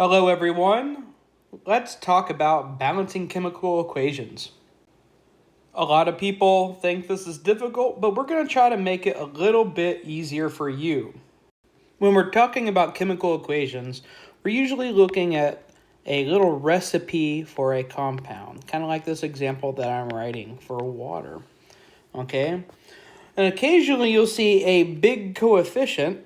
Hello everyone. Let's talk about balancing chemical equations. A lot of people think this is difficult, but we're going to try to make it a little bit easier for you. When we're talking about chemical equations, we're usually looking at a little recipe for a compound, kind of like this example that I'm writing for water. Okay? And occasionally you'll see a big coefficient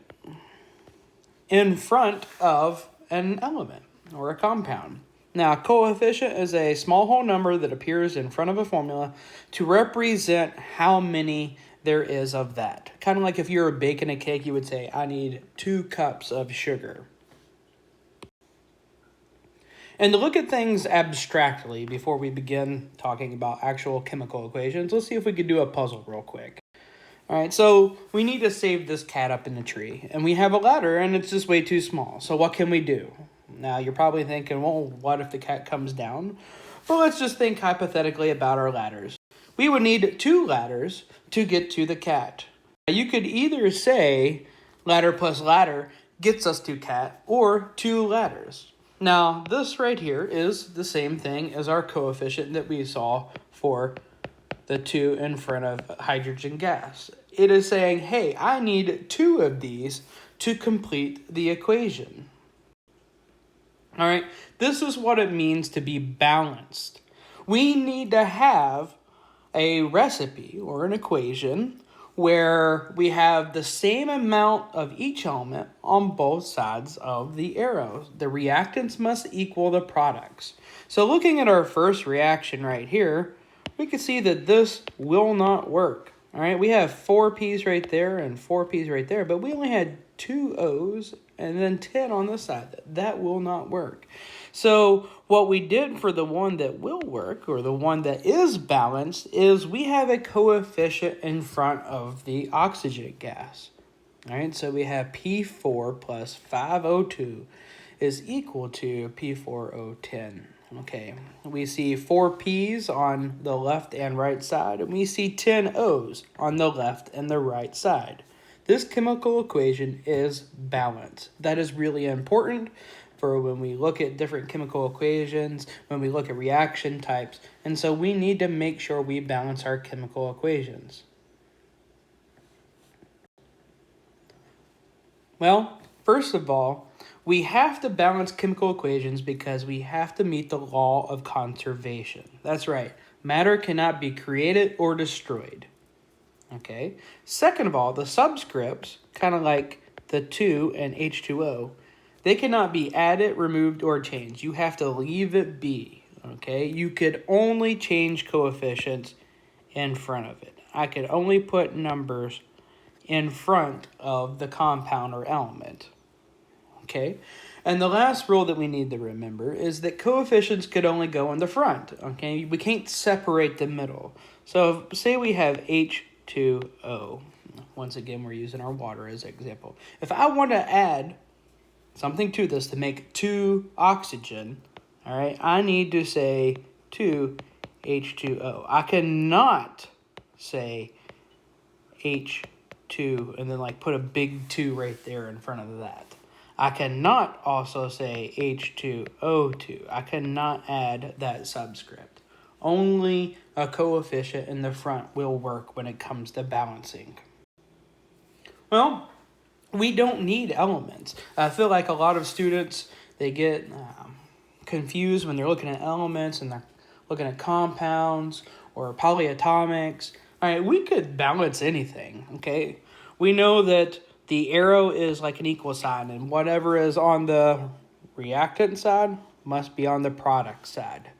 in front of an element or a compound. Now, a coefficient is a small whole number that appears in front of a formula to represent how many there is of that. Kind of like if you're baking a cake, you would say, I need 2 cups of sugar. And to look at things abstractly before we begin talking about actual chemical equations, let's see if we could do a puzzle real quick. All right, so we need to save this cat up in the tree. And we have a ladder, and it's just way too small. So what can we do? Now, you're probably thinking, well, what if the cat comes down? Well, let's just think hypothetically about our ladders. We would need 2 ladders to get to the cat. Now, you could either say ladder plus ladder gets us to cat, or 2 ladders. Now, this right here is the same thing as our coefficient that we saw for the 2 in front of hydrogen gas. It is saying, hey, I need 2 of these to complete the equation. All right, this is what it means to be balanced. We need to have a recipe or an equation where we have the same amount of each element on both sides of the arrow. The reactants must equal the products. So looking at our first reaction right here, we can see that this will not work. All right, we have 4 P's right there and 4 P's right there, but we only had 2 O's and then 10 on this side. That will not work. So what we did for the one that will work, or the one that is balanced, is we have a coefficient in front of the oxygen gas. All right, so we have P4 plus 5O2 is equal to P4O10. Okay, we see 4 P's on the left and right side, and we see 10 O's on the left and the right side. This chemical equation is balanced. That is really important for when we look at different chemical equations, when we look at reaction types, and so we need to make sure we balance our chemical equations. Well, first of all, we have to balance chemical equations because we have to meet the law of conservation. That's right. Matter cannot be created or destroyed. Okay. Second of all, the subscripts, kind of like the 2 and H2O, they cannot be added, removed, or changed. You have to leave it be. Okay. You could only change coefficients in front of it. I could only put numbers in front of the compound or element. Okay, and the last rule that we need to remember is that coefficients could only go in the front. Okay, we can't separate the middle. So say we have H2O. Once again, we're using our water as an example. If I want to add something to this to make 2 oxygen, all right, I need to say 2 H2O. I cannot say H2 and then like put a big 2 right there in front of that. I cannot also say H2O2. I cannot add that subscript. Only a coefficient in the front will work when it comes to balancing. Well, we don't need elements. I feel like a lot of students, they get confused when they're looking at elements and they're looking at compounds or polyatomics. All right, we could balance anything, okay? We know that the arrow is like an equal sign, and whatever is on the reactant side must be on the product side.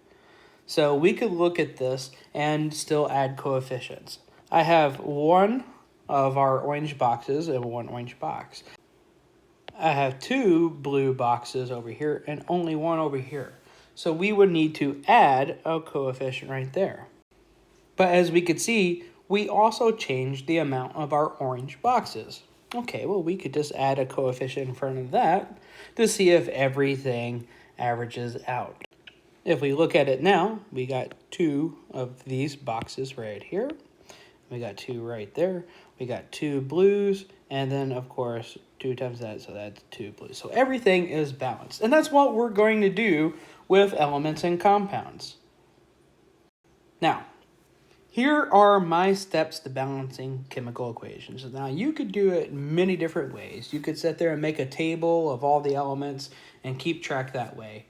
So we could look at this and still add coefficients. I have 1 of our orange boxes and 1 orange box. I have 2 blue boxes over here and only 1 over here. So we would need to add a coefficient right there. But as we could see, we also changed the amount of our orange boxes. Okay, well, we could just add a coefficient in front of that to see if everything averages out. If we look at it now, we got 2 of these boxes right here. We got 2 right there. We got 2 blues, and then, of course, 2 times that, so that's 2 blues. So everything is balanced. And that's what we're going to do with elements and compounds. Now, here are my steps to balancing chemical equations. Now, you could do it many different ways. You could sit there and make a table of all the elements and keep track that way.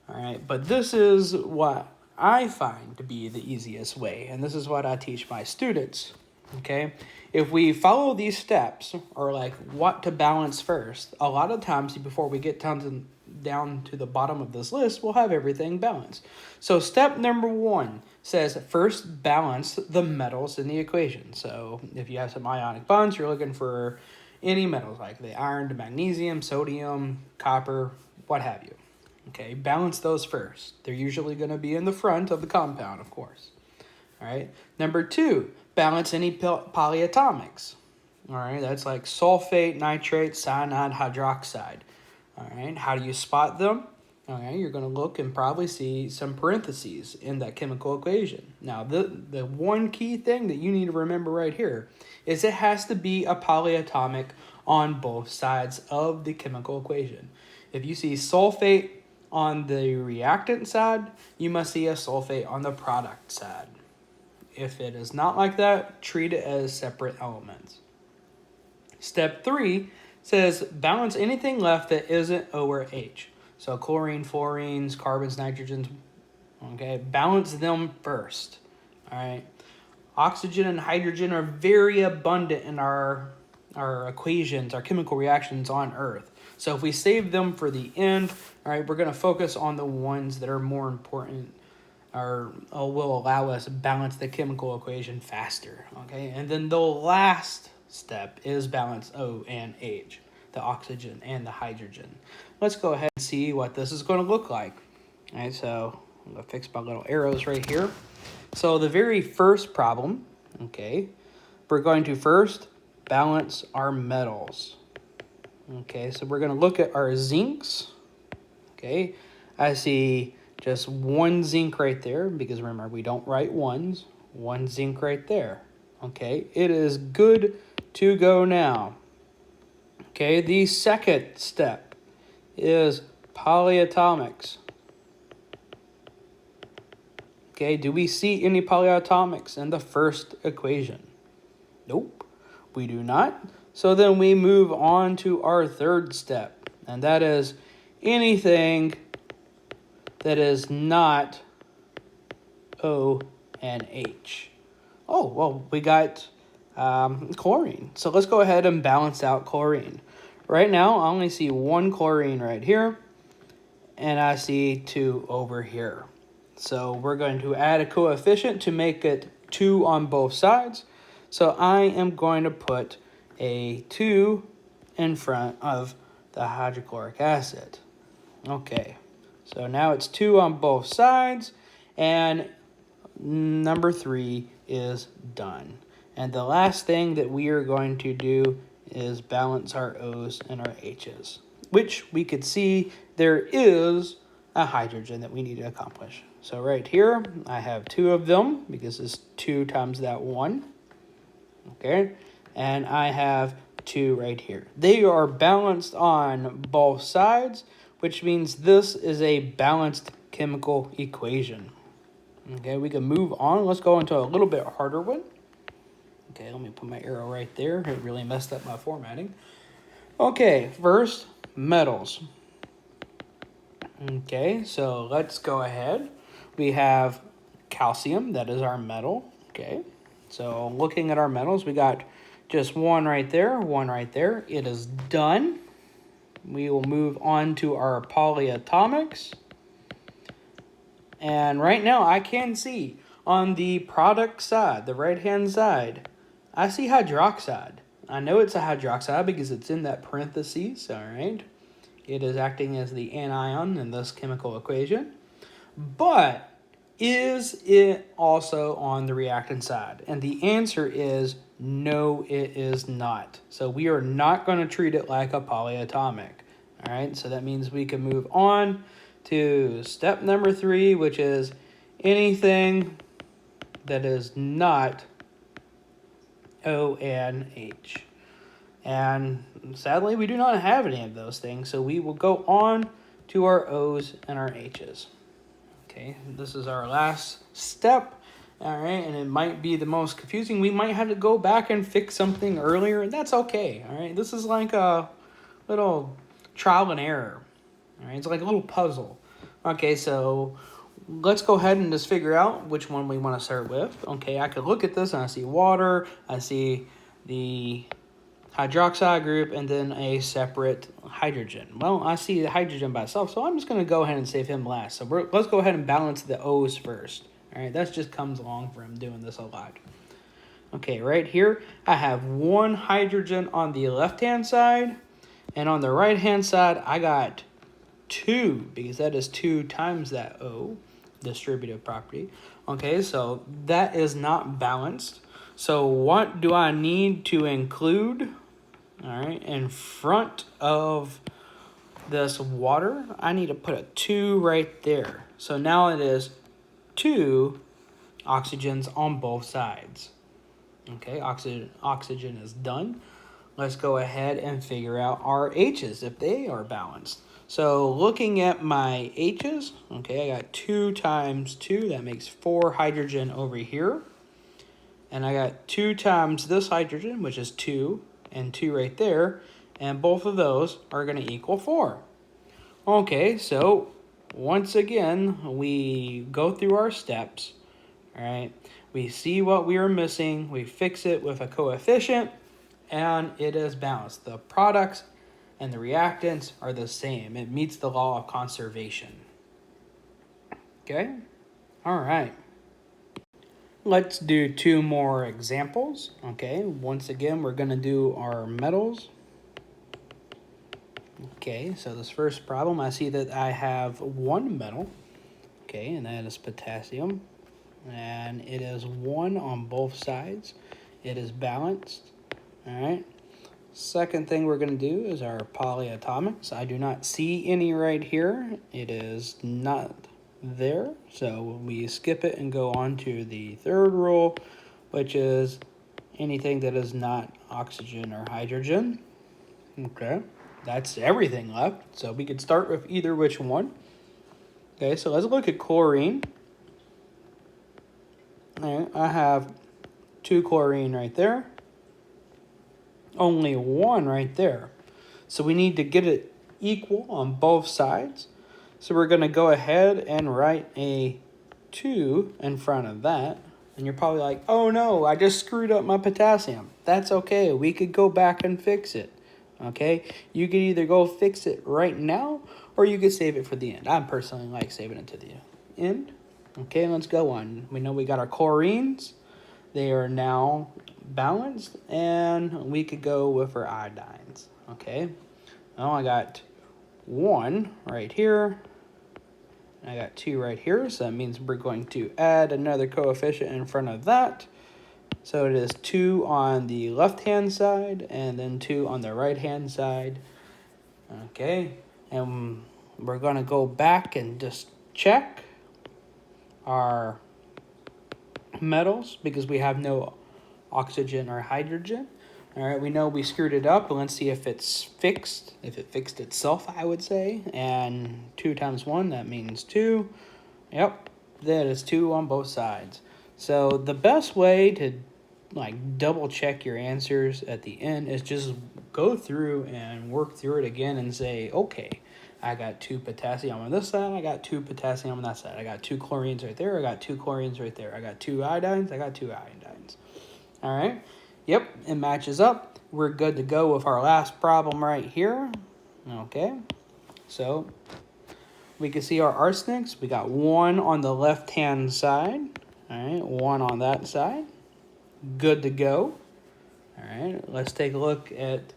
All right, but this is what I find to be the easiest way, and this is what I teach my students. Okay, if we follow these steps, or like what to balance first, a lot of times before we get down to the bottom of this list, we'll have everything balanced. So step number 1 says first balance the metals in the equation. So if you have some ionic bonds, you're looking for any metals like the iron to magnesium, sodium, copper, what have you. Okay, balance those first. They're usually going to be in the front of the compound, of course. All right. Number 2, balance any polyatomics. All right, that's like sulfate, nitrate, cyanide, hydroxide. All right, how do you spot them? All right, you're going to look and probably see some parentheses in that chemical equation. Now, the one key thing that you need to remember right here is it has to be a polyatomic on both sides of the chemical equation. If you see sulfate on the reactant side, you must see a sulfate on the product side. If it is not like that, treat it as separate elements. Step 3 says balance anything left that isn't O or H. So chlorine, fluorines, carbons, nitrogens, okay, balance them first. All right. Oxygen and hydrogen are very abundant in our equations, our chemical reactions on Earth. So if we save them for the end, all right, we're going to focus on the ones that are more important or will allow us to balance the chemical equation faster, okay? And then the last step is balance O and H, the oxygen and the hydrogen. Let's go ahead and see what this is going to look like. All right, so I'm going to fix my little arrows right here. So the very first problem, okay, we're going to first balance our metals. Okay, so we're going to look at our zincs. Okay, I see just 1 zinc right there, because remember, we don't write ones. 1 zinc right there. Okay, it is good to go now. Okay, the second step is polyatomics. Okay, do we see any polyatomics in the first equation? Nope, we do not. So then we move on to our third step, and that is anything that is not O and H. Oh, well, we got chlorine. So let's go ahead and balance out chlorine. Right now, I only see 1 chlorine right here, and I see 2 over here. So we're going to add a coefficient to make it 2 on both sides. So I am going to put a 2 in front of the hydrochloric acid. Okay, so now it's 2 on both sides, and number 3 is done. And the last thing that we are going to do is balance our O's and our H's, which we could see there is a hydrogen that we need to accomplish. So right here, I have 2 of them because it's 2 times that 1. Okay, and I have 2 right here. They are balanced on both sides, which means this is a balanced chemical equation. Okay, we can move on. Let's go into a little bit harder one. Okay, let me put my arrow right there. It really messed up my formatting. Okay, first, metals. Okay, so let's go ahead. We have calcium, that is our metal. Okay, so looking at our metals, we got just 1 right there, 1 right there. It is done. We will move on to our polyatomics. And right now I can see on the product side, the right-hand side, I see hydroxide. I know it's a hydroxide because it's in that parentheses, all right? It is acting as the anion in this chemical equation. But is it also on the reactant side? And the answer is no, it is not. So we are not going to treat it like a polyatomic. All right, so that means we can move on to step number 3, which is anything that is not O, and H. And sadly, we do not have any of those things, so we will go on to our O's and our H's. Okay, this is our last step. All right, and it might be the most confusing. We might have to go back and fix something earlier, and that's okay. All right, this is like a little trial and error. All right, it's like a little puzzle. Okay, so let's go ahead and just figure out which one we want to start with. Okay, I could look at this and I see water, I see the hydroxide group, and then a separate hydrogen. Well, I see the hydrogen by itself, so I'm just going to go ahead and save him last. So let's go ahead and balance the O's first. All right, that just comes along from doing this a lot. Okay, right here, I have one hydrogen on the left-hand side, and on the right-hand side, I got 2, because that is 2 times that O, distributive property. Okay, so that is not balanced. So what do I need to include, all right, in front of this water? I need to put a 2 right there. So now it is 2 oxygens on both sides. Okay, oxygen is done. Let's go ahead and figure out our H's if they are balanced. So looking at my H's, okay, I got 2 times 2, that makes 4 hydrogen over here. And I got 2 times this hydrogen, which is 2, and 2 right there. And both of those are going to equal 4. Okay, so once again, we go through our steps, all right? We see what we are missing, we fix it with a coefficient, and it is balanced. The products and the reactants are the same. It meets the law of conservation. Okay? All right. Let's do 2 more examples. Okay, once again, we're going to do our metals. Okay, so this first problem, I see that I have 1 metal. Okay, and that is potassium. And it is 1 on both sides. It is balanced. All right. Second thing we're going to do is our polyatomics. I do not see any right here. It is not there. So we skip it and go on to the third rule, which is anything that is not oxygen or hydrogen. Okay, that's everything left. So we could start with either which one. Okay, so let's look at chlorine. All right, I have 2 chlorine right there. Only 1 right there. So we need to get it equal on both sides. So we're going to go ahead and write a 2 in front of that. And you're probably like, oh no, I just screwed up my potassium. That's okay. We could go back and fix it. Okay? You could either go fix it right now or you could save it for the end. I personally like saving it to the end. Okay, let's go on. We know we got our chlorines. They are now balanced, and we could go with our iodines. Okay, now I got 1 right here, and I got 2 right here, so that means we're going to add another coefficient in front of that. So it is 2 on the left-hand side, and then 2 on the right-hand side. Okay, and we're going to go back and just check our metals because we have no oxygen or hydrogen. All right, we know we screwed it up, but let's see if it's fixed. If it fixed itself, I would say. And 2 times 1, that means 2. Yep, that is 2 on both sides. So the best way to like double check your answers at the end is just go through and work through it again and say, okay, I got 2 potassium on this side, I got 2 potassium on that side. I got 2 chlorines right there, I got 2 chlorines right there. I got 2 iodines, I got 2 iodines. All right, yep, it matches up. We're good to go with our last problem right here. Okay, so we can see our arsenics. We got 1 on the left-hand side. All right, 1 on that side. Good to go. All right, let's take a look at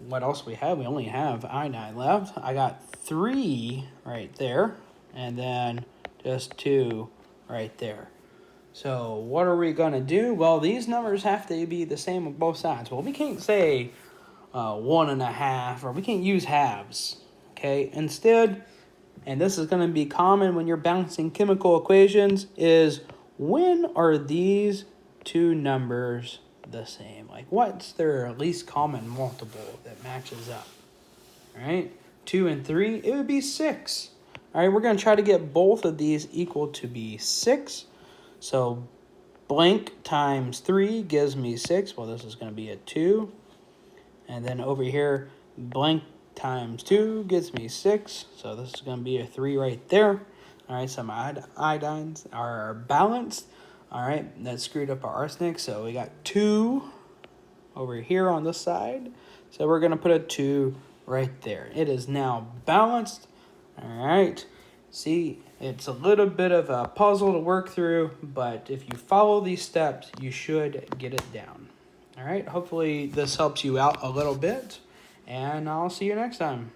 what else we have. We only have iodine left. I got 3 right there, and then just 2 right there. So what are we going to do? Well, these numbers have to be the same on both sides. Well, we can't say 1.5, or we can't use halves. Okay, instead, and this is going to be common when you're balancing chemical equations, is when are these two numbers the same? Like, what's their least common multiple that matches up? All right, 2 and 3, it would be 6. All right, we're going to try to get both of these equal to be 6. So blank times 3 gives me 6. Well, this is going to be a 2. And then over here, blank times 2 gives me 6. So this is going to be a 3 right there. All right, so my iodines are balanced. All right, that screwed up our arsenic. So we got 2 over here on this side. So we're going to put a 2 right there. It is now balanced. All right. See, it's a little bit of a puzzle to work through, but if you follow these steps, you should get it down. All right. Hopefully this helps you out a little bit, and I'll see you next time.